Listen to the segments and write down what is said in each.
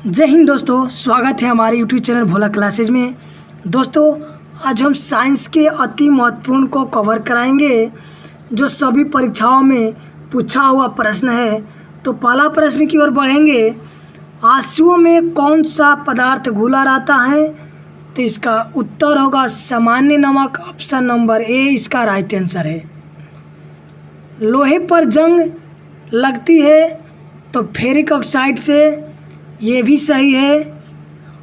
जय हिंद दोस्तों, स्वागत है हमारे यूट्यूब चैनल भोला क्लासेज में। दोस्तों, आज हम साइंस के अति महत्वपूर्ण को कवर कराएंगे जो सभी परीक्षाओं में पूछा हुआ प्रश्न है। तो पहला प्रश्न की ओर बढ़ेंगे। आंसुओं में कौन सा पदार्थ घुला रहता है? तो इसका उत्तर होगा सामान्य नमक। ऑप्शन नंबर ए इसका राइट आंसर है। लोहे पर जंग लगती है तो फेरिक ऑक्साइड से, ये भी सही है।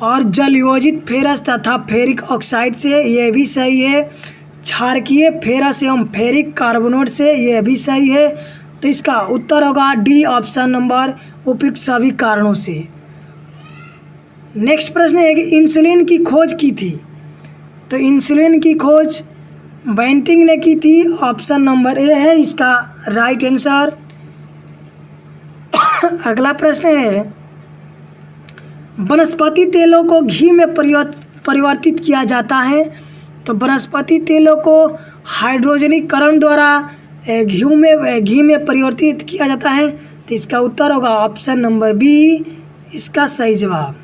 और जल योजित फेरस तथा फेरिक ऑक्साइड से, ये भी सही है। क्षारकीय फेरस एवं फेरिक कार्बोनेट से, ये भी सही है। तो इसका उत्तर होगा डी ऑप्शन नंबर, उपयुक्त सभी कारणों से। नेक्स्ट प्रश्न है कि इंसुलिन की खोज की थी। तो इंसुलिन की खोज बेंटिंग ने की थी। ऑप्शन नंबर ए है इसका राइट आंसर। अगला प्रश्न है, वनस्पति तेलों को घी में परिवर्तित किया जाता है। तो वनस्पति तेलों को हाइड्रोजनीकरण द्वारा घी में परिवर्तित किया जाता है। तो इसका उत्तर होगा ऑप्शन नंबर बी इसका सही जवाब।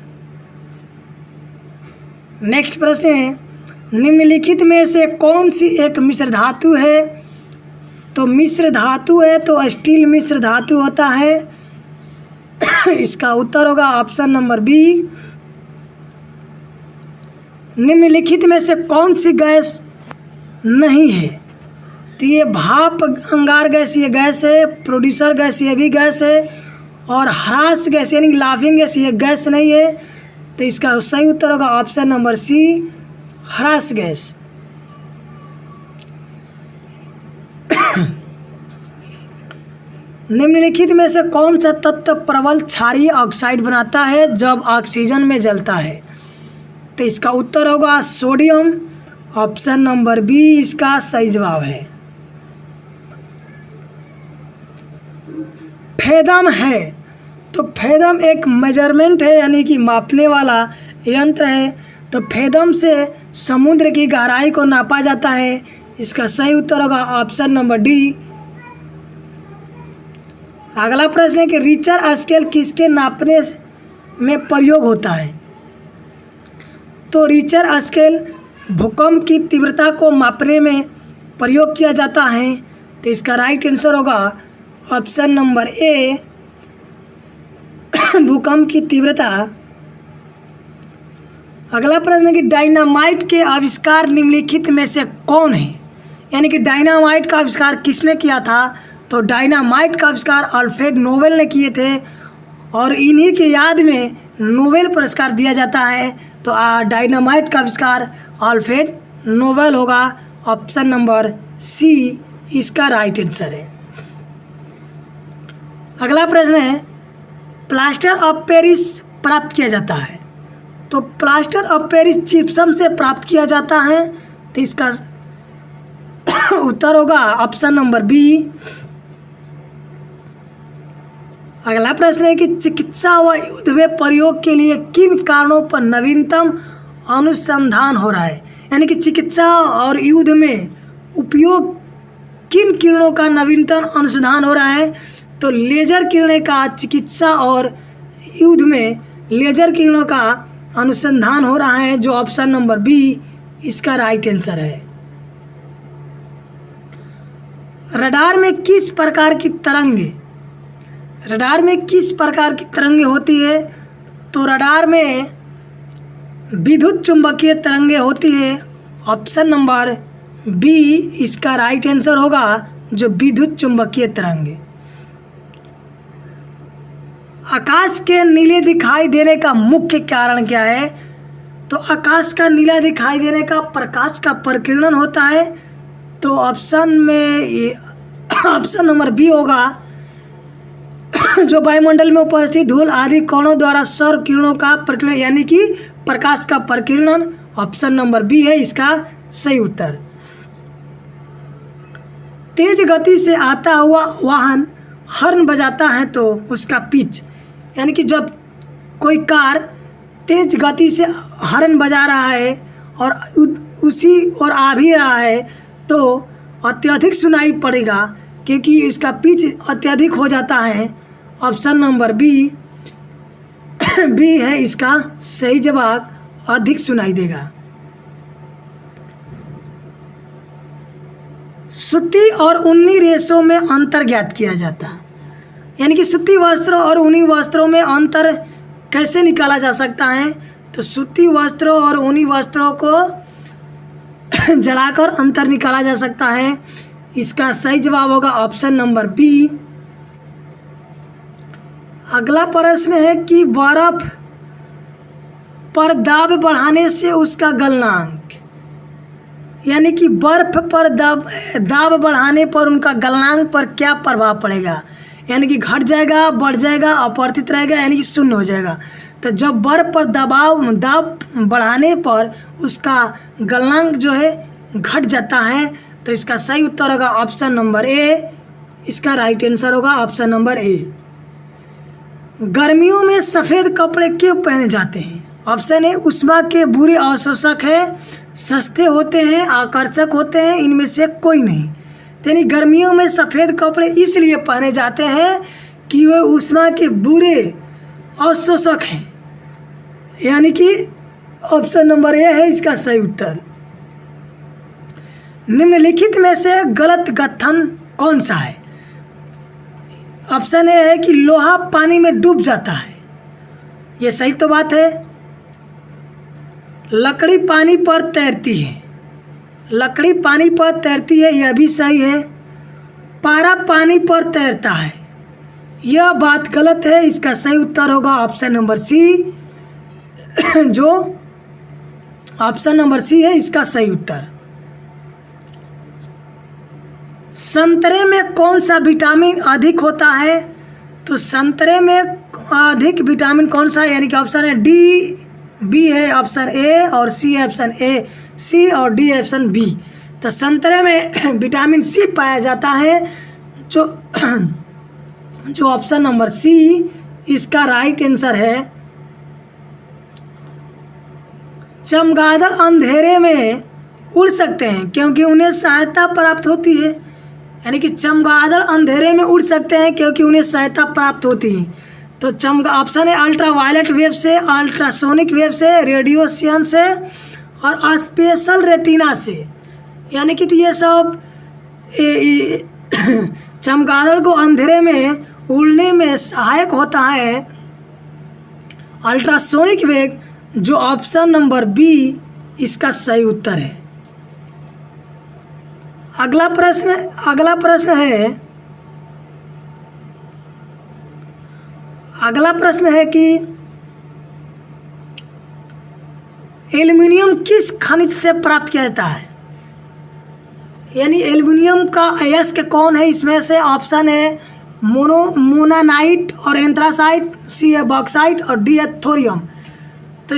नेक्स्ट प्रश्न है, निम्नलिखित में से कौन सी एक मिश्र धातु है? तो मिश्र धातु है तो स्टील मिश्र धातु होता है। इसका उत्तर होगा ऑप्शन नंबर बी। निम्नलिखित में से कौन सी गैस नहीं है? तो ये भाप अंगार गैस, ये गैस है। प्रोड्यूसर गैस, ये भी गैस है। और ह्रास गैस यानी लाफिंग गैस, ये गैस नहीं है। तो इसका सही उत्तर होगा ऑप्शन नंबर सी ह्रास गैस। निम्नलिखित में से कौन सा तत्व प्रबल क्षारीय ऑक्साइड बनाता है जब ऑक्सीजन में जलता है? तो इसका उत्तर होगा सोडियम। ऑप्शन नंबर बी इसका सही जवाब है। फेदम है तो फेदम एक मेजरमेंट है यानी कि मापने वाला यंत्र है। तो फेदम से समुद्र की गहराई को नापा जाता है। इसका सही उत्तर होगा ऑप्शन नंबर डी। अगला प्रश्न है कि रिक्टर स्केल किसके नापने में प्रयोग होता है? तो रिक्टर स्केल भूकंप की तीव्रता को मापने में प्रयोग किया जाता है। तो इसका राइट आंसर होगा ऑप्शन नंबर ए भूकंप की तीव्रता। अगला प्रश्न है कि डायनामाइट के आविष्कार निम्नलिखित में से कौन है? यानी कि डायनामाइट का आविष्कार किसने किया था? तो डायनामाइट का आविष्कार अल्फ्रेड नोबेल ने किए थे और इन्हीं की याद में नोबेल पुरस्कार दिया जाता है। तो डायनामाइट का आविष्कार अल्फ्रेड नोबेल होगा। ऑप्शन नंबर सी इसका राइट आंसर है। अगला प्रश्न है, प्लास्टर ऑफ पेरिस प्राप्त किया जाता है। तो प्लास्टर ऑफ पेरिस जिप्सम से प्राप्त किया जाता है। तो इसका उत्तर होगा ऑप्शन नंबर बी। अगला प्रश्न है कि चिकित्सा व युद्ध में प्रयोग के लिए किन कारणों पर नवीनतम अनुसंधान हो रहा है? यानी कि चिकित्सा और युद्ध में उपयोग किन किरणों का नवीनतम अनुसंधान हो रहा है? तो लेजर किरणें का चिकित्सा और युद्ध में लेजर किरणों का अनुसंधान हो रहा है, जो ऑप्शन नंबर बी इसका राइट आंसर है। रडार में किस प्रकार की तरंगे होती है? तो रडार में विद्युत चुंबकीय तरंगे होती है। ऑप्शन नंबर बी इसका राइट आंसर होगा, जो विद्युत चुंबकीय तरंगे। आकाश के नीले दिखाई देने का मुख्य कारण क्या है? तो आकाश का नीला दिखाई देने का प्रकाश का परिकिरण होता है। तो ऑप्शन नंबर बी होगा, जो वायुमंडल में उपस्थित धूल आदि कणों द्वारा सौर किरणों का परिकिरण यानी कि प्रकाश का परिकिरण। ऑप्शन नंबर बी है इसका सही उत्तर। तेज गति से आता हुआ वाहन हॉर्न बजाता है तो उसका पिच, यानी कि जब कोई कार तेज गति से हॉर्न बजा रहा है और उसी और आ भी रहा है तो अत्यधिक सुनाई पड़ेगा, क्योंकि इसका पिच अत्यधिक हो जाता है। ऑप्शन नंबर बी बी है इसका सही जवाब, अधिक सुनाई देगा। सूती और ऊनी रेशों में अंतर ज्ञात किया जाता है, यानी कि सूती वस्त्रों और ऊनी वस्त्रों में अंतर कैसे निकाला जा सकता है? तो सूती वस्त्रों और ऊनी वस्त्रों को जलाकर अंतर निकाला जा सकता है। इसका सही जवाब होगा ऑप्शन नंबर बी। अगला प्रश्न है कि बर्फ पर दाब बढ़ाने से उसका गलनांक, यानी कि बर्फ पर दाब बढ़ाने पर उनका गलनांक पर क्या प्रभाव पड़ेगा? यानी कि घट जाएगा, बढ़ जाएगा, अपरिवर्तित रहेगा, यानी कि शून्य हो जाएगा। तो जब बर्फ पर दाब बढ़ाने पर उसका गलनांक जो है घट जाता है, तो इसका सही उत्तर होगा ऑप्शन नंबर ए। इसका राइट आंसर होगा ऑप्शन नंबर ए। गर्मियों में सफ़ेद कपड़े क्यों पहने जाते हैं? ऑप्शन ए ऊष्मा के बुरे अवशोषक है, सस्ते होते हैं, आकर्षक होते हैं, इनमें से कोई नहीं। यानी गर्मियों में सफ़ेद कपड़े इसलिए पहने जाते हैं कि वे ऊष्मा के बुरे अवशोषक हैं, यानी कि ऑप्शन नंबर ए है इसका सही उत्तर। निम्नलिखित में से गलत कथन कौन सा है? ऑप्शन ए है कि लोहा पानी में डूब जाता है, ये सही तो बात है। लकड़ी पानी पर तैरती है, लकड़ी पानी पर तैरती है, यह भी सही है। पारा पानी पर तैरता है, यह बात गलत है। इसका सही उत्तर होगा ऑप्शन नंबर सी, जो ऑप्शन नंबर सी है इसका सही उत्तर। संतरे में कौन सा विटामिन अधिक होता है? तो संतरे में अधिक विटामिन कौन सा है? यानी कि ऑप्शन है डी, बी है ऑप्शन ए, और सी है ऑप्शन ए, सी और डी है ऑप्शन बी। तो संतरे में विटामिन सी पाया जाता है, जो ऑप्शन नंबर सी इसका राइट आंसर है। चमगादड़ अंधेरे में उड़ सकते हैं क्योंकि उन्हें सहायता प्राप्त होती है, यानी कि चमगादड़ अंधेरे में उड़ सकते हैं क्योंकि उन्हें सहायता प्राप्त होती है। तो ऑप्शन है अल्ट्रावायलेट वेव से, अल्ट्रासोनिक वेव से, रेडिएशन से और स्पेशल रेटिना से, यानी कि ये सब चमगादड़ को अंधेरे में उड़ने में सहायक होता है अल्ट्रासोनिक वेव, जो ऑप्शन नंबर बी इसका सही उत्तर है। अगला प्रश्न है कि एल्युमिनियम किस खनिज से प्राप्त किया जाता है? यानी एल्युमिनियम का अयस्क कौन है? इसमें से ऑप्शन है मोनानाइट और एंथ्रासाइट, सी है बॉक्साइट और डी है थोरियम। तो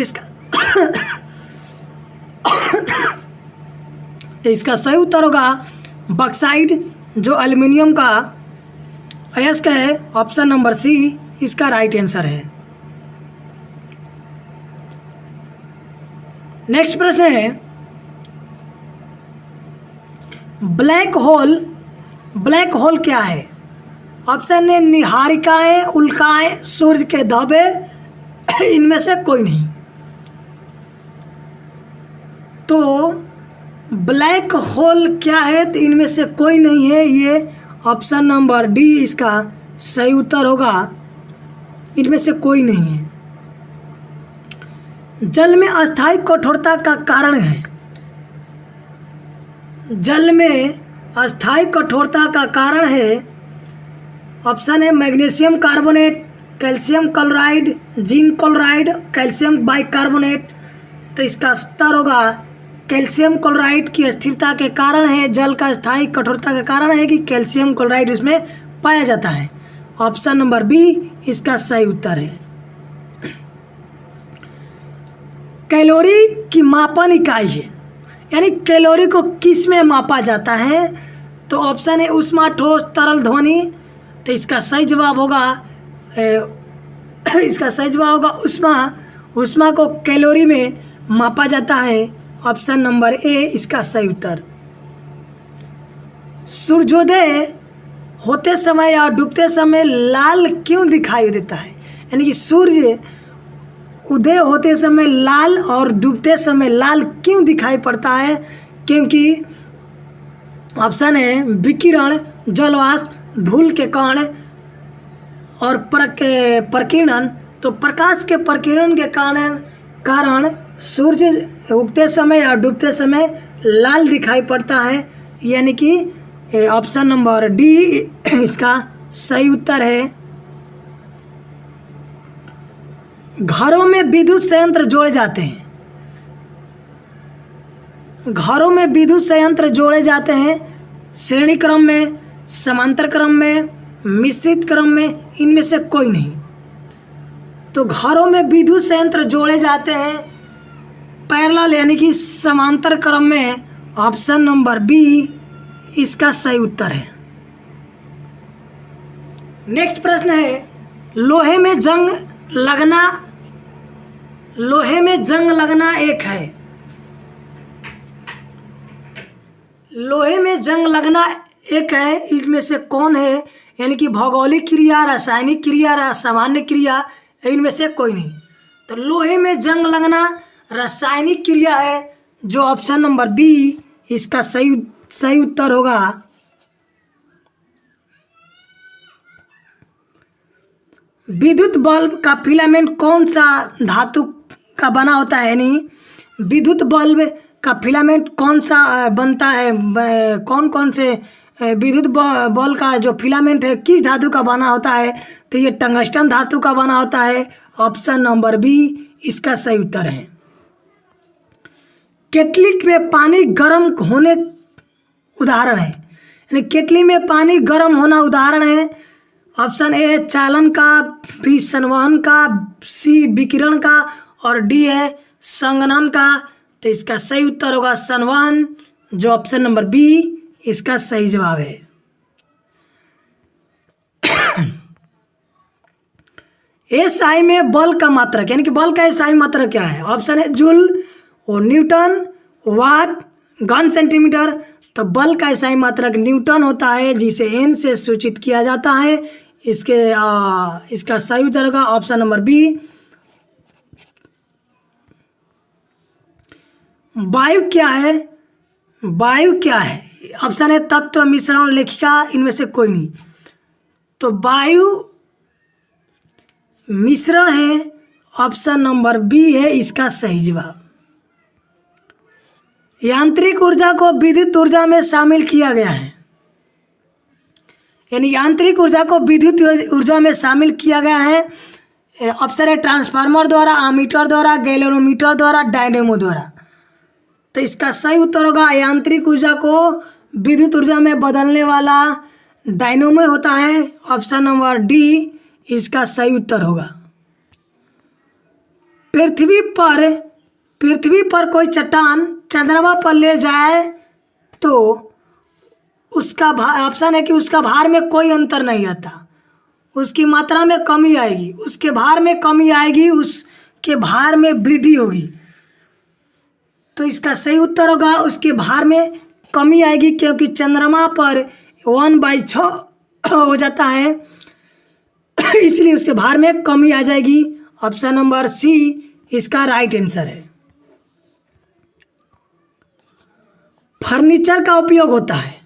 इसका सही उत्तर होगा बॉक्साइट, जो एल्युमिनियम का अयस्क है, ऑप्शन नंबर सी इसका राइट आंसर है। नेक्स्ट प्रश्न है ब्लैक होल क्या है? ऑप्शन है निहारिकाएं, उल्काएं, सूर्य के धब्बे, इनमें से कोई नहीं। तो ब्लैक होल क्या है? तो इनमें से कोई नहीं है, ये ऑप्शन नंबर डी इसका सही उत्तर होगा, इनमें से कोई नहीं है। जल में अस्थायी कठोरता का कारण है, जल में अस्थायी कठोरता का कारण है, ऑप्शन है magnesium carbonate, calcium chloride, zinc chloride, calcium bicarbonate. तो इसका उत्तर होगा कैल्शियम क्लोराइड की स्थिरता के कारण है, जल का स्थायी कठोरता का कारण है कि कैल्शियम क्लोराइड उसमें पाया जाता है। ऑप्शन नंबर बी इसका सही उत्तर है। कैलोरी की मापन इकाई है, यानी कैलोरी को किस में मापा जाता है? तो ऑप्शन है ऊष्मा, ठोस, तरल, ध्वनि। तो इसका सही जवाब होगा ऊष्मा को कैलोरी में मापा जाता है, ऑप्शन नंबर ए इसका सही उत्तर। सूर्योदय होते समय या डूबते समय लाल क्यों दिखाई देता है? यानी कि सूर्य उदय होते समय लाल और डूबते समय लाल क्यों दिखाई पड़ता है? क्योंकि ऑप्शन है विकिरण, जलवाष्प, धूल के कण और प्रकीर्णन। तो प्रकाश के प्रकीर्णन के कारण सूर्य उगते समय या डूबते समय लाल दिखाई पड़ता है, यानी कि ऑप्शन नंबर डी इसका सही उत्तर है। घरों में विद्युत संयंत्र जोड़े जाते हैं। घरों में विद्युत संयंत्र जोड़े जाते हैं श्रेणी क्रम में, समांतर क्रम में, मिश्रित क्रम में, इनमें से कोई नहीं। तो घरों में विद्युत संयंत्र जोड़े जाते हैं पैरेलल यानी कि समांतर क्रम में। ऑप्शन नंबर बी इसका सही उत्तर है। नेक्स्ट प्रश्न है, लोहे में जंग लगना एक है। लोहे में जंग लगना एक है, इसमें से कौन है? यानी कि भौगोलिक क्रिया, रासायनिक क्रिया, सामान्य क्रिया, इनमें से कोई नहीं। तो लोहे में जंग लगना रासायनिक क्रिया है, जो ऑप्शन नंबर बी इसका सही उत्तर होगा। विद्युत बल्ब का फिलामेंट कौन सा धातु का बना होता है? यानी विद्युत बल्ब का फिलामेंट कौन सा बनता है? कौन से विद्युत बल्ब का जो फिलामेंट है किस धातु का बना होता है? तो ये टंगस्टन धातु का बना होता है। ऑप्शन नंबर बी इसका सही उत्तर है। केटली में पानी गर्म होने उदाहरण है, यानी केटली में पानी गर्म होना उदाहरण है। ऑप्शन ए है चालन का, बी संवहन का, सी विकिरण का और डी है संघनन का। तो इसका सही उत्तर होगा संवहन, जो ऑप्शन नंबर बी इसका सही जवाब है। एसआई में बल का मात्रक, यानी कि बल का एसआई मात्रक क्या है? ऑप्शन है जूल और न्यूटन, वाट, घन सेंटीमीटर। तो बल का एसआई मात्रक न्यूटन होता है, जिसे एन से सूचित किया जाता है। इसका सही उत्तर होगा ऑप्शन नंबर बी। वायु क्या है? वायु क्या है? ऑप्शन है तत्व, मिश्रण, लेखिका, इनमें से कोई नहीं। तो वायु मिश्रण है, ऑप्शन नंबर बी है इसका सही जवाब। यांत्रिक ऊर्जा को विद्युत ऊर्जा में शामिल किया गया है, यानी यांत्रिक ऊर्जा को विद्युत ऊर्जा में शामिल किया गया है। ऑप्शन है ट्रांसफार्मर द्वारा, आमीटर द्वारा, गैल्वेनोमीटर द्वारा, डायनेमो द्वारा। तो इसका सही उत्तर होगा यांत्रिक ऊर्जा को विद्युत ऊर्जा में बदलने वाला डायनेमो होता है। ऑप्शन नंबर डी इसका सही उत्तर होगा। पृथ्वी पर कोई चट्टान चंद्रमा पर ले जाए तो उसका ऑप्शन है कि उसका भार में कोई अंतर नहीं आता, उसकी मात्रा में कमी आएगी, उसके भार में कमी आएगी, उसके भार में वृद्धि होगी। तो इसका सही उत्तर होगा उसके भार में कमी आएगी, क्योंकि चंद्रमा पर 1/6 हो जाता है, इसलिए उसके भार में कमी आ जाएगी। ऑप्शन नंबर सी इसका राइट आंसर है। फर्नीचर का उपयोग होता है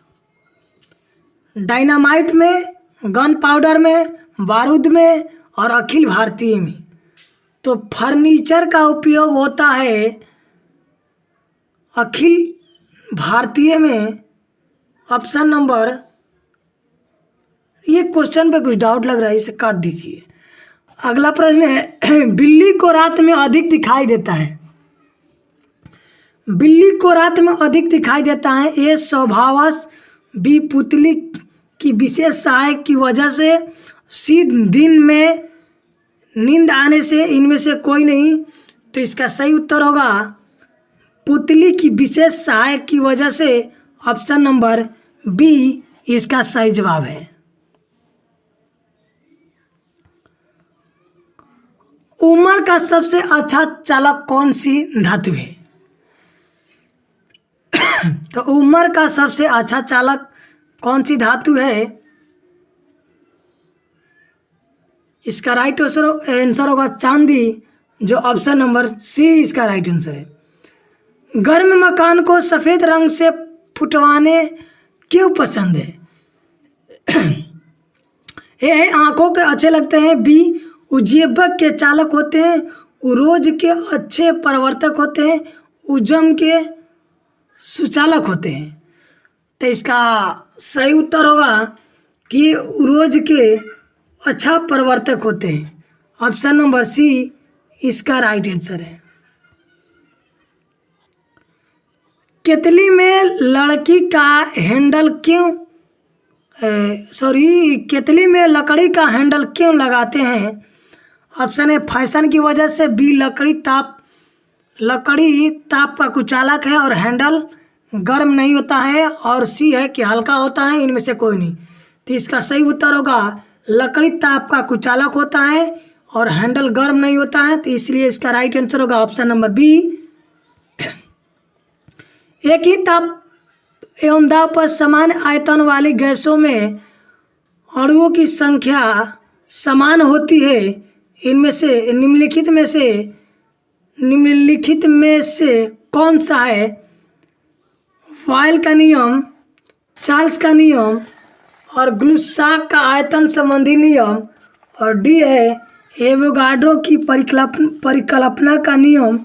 डायनामाइट में, गन पाउडर में, बारूद में और अखिल भारतीय में। तो फर्नीचर का उपयोग होता है अखिल भारतीय में। ऑप्शन नंबर, ये क्वेश्चन पे कुछ डाउट लग रहा है, इसे काट दीजिए। अगला प्रश्न है, बिल्ली को रात में अधिक दिखाई देता है। बिल्ली को रात में अधिक दिखाई देता है, ए स्वभावश, बी पुतली की विशेष सहायक की वजह से, सी दिन में नींद आने से, इनमें से कोई नहीं। तो इसका सही उत्तर होगा पुतली की विशेष सहायक की वजह से। ऑप्शन नंबर बी इसका सही जवाब है। उमर का सबसे अच्छा चालक कौन सी धातु है? तो उमर का सबसे अच्छा चालक कौन सी धातु है? इसका राइट आंसर होगा चांदी, जो ऑप्शन नंबर सी इसका राइट आंसर है। गर्म मकान को सफ़ेद रंग से फुटवाने क्यों पसंद है? ए आंखों के अच्छे लगते हैं, बी उज्जीवक के चालक होते हैं, उरोज के अच्छे प्रवर्तक होते हैं, उजम के सुचालक होते हैं। तो इसका सही उत्तर होगा कि उरोज के अच्छा प्रवर्तक होते हैं। ऑप्शन नंबर सी इसका राइट आंसर है। केतली में लड़की का हैंडल क्यों केतली में लकड़ी का हैंडल क्यों लगाते हैं? ऑप्शन ए फैशन की वजह से, बी लकड़ी ताप का कुचालक है और हैंडल गर्म नहीं होता है, और सी है कि हल्का होता है। इनमें से कोई नहीं। तो इसका सही उत्तर होगा लकड़ी ताप का कुचालक होता है और हैंडल गर्म नहीं होता है, तो इसलिए इसका राइट आंसर होगा ऑप्शन नंबर बी। एक ही ताप एवं दाब पर समान आयतन वाली गैसों में अणुओं की संख्या समान होती है। इनमें से निम्नलिखित में से कौन सा है? बॉयल का नियम, चार्ल्स का नियम और ग्लूसाक का आयतन संबंधी नियम, और डी है एवोगाड्रो की परिकल्पना का नियम।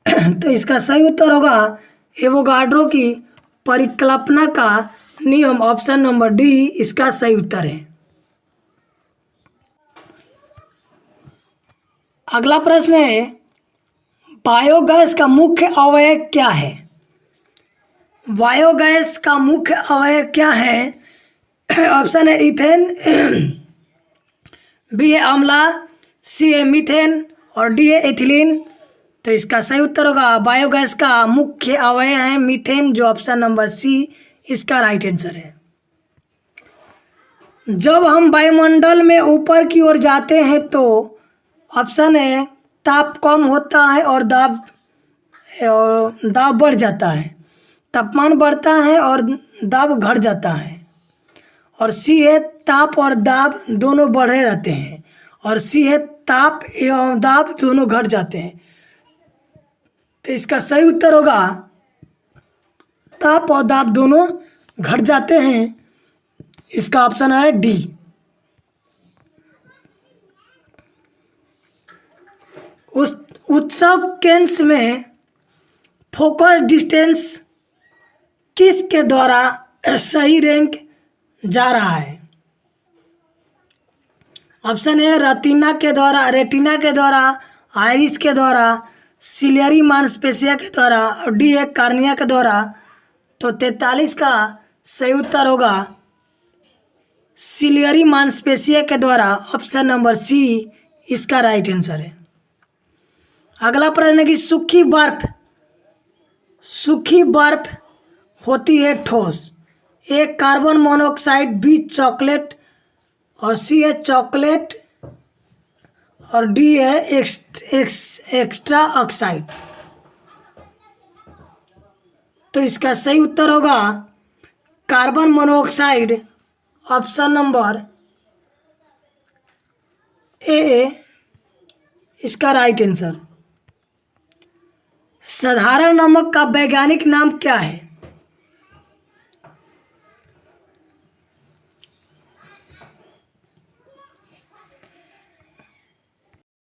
तो इसका सही उत्तर होगा एवोगाड्रो की परिकल्पना का नियम। ऑप्शन नंबर डी इसका सही उत्तर है। अगला प्रश्न है, बायोगैस का मुख्य अवयव क्या है? बायोगैस का मुख्य अवयव क्या है? ऑप्शन है इथेन, बी है अम्ला, सी है मीथेन और डी है एथिलीन। तो इसका सही उत्तर होगा बायोगैस का मुख्य अवयव है मीथेन, जो ऑप्शन नंबर सी इसका राइट आंसर है। जब हम वायुमंडल में ऊपर की ओर जाते हैं तो ऑप्शन है ताप कम होता है और दाब बढ़ जाता है, तापमान बढ़ता है और दाब घट जाता है, और सी है ताप और दाब दोनों बढ़े रहते हैं, और सी है ताप एवं दाब दोनों घट जाते हैं। तो इसका सही उत्तर होगा ताप और दाब दोनों घट जाते हैं। इसका ऑप्शन है डी। उस उत्सव केंद्र में फोकस डिस्टेंस किस के द्वारा सही रैंक जा रहा है? ऑप्शन है रेटिना के द्वारा, आइरिस के द्वारा, सिलियरी मांसपेशिया के द्वारा और डी है कार्निया के द्वारा। तो 43 का सही उत्तर होगा सिलियरी मांसपेशिया के द्वारा। ऑप्शन नंबर सी इसका राइट आंसर है। अगला प्रश्न है कि सूखी बर्फ होती है ठोस, ए कार्बन मोनोऑक्साइड, बी चॉकलेट और सी है चॉकलेट और डी है एक्स्ट्रा ऑक्साइड। तो इसका सही उत्तर होगा carbon monoxide. Option number A इसका राइट आंसर। साधारण नमक का वैज्ञानिक नाम क्या है?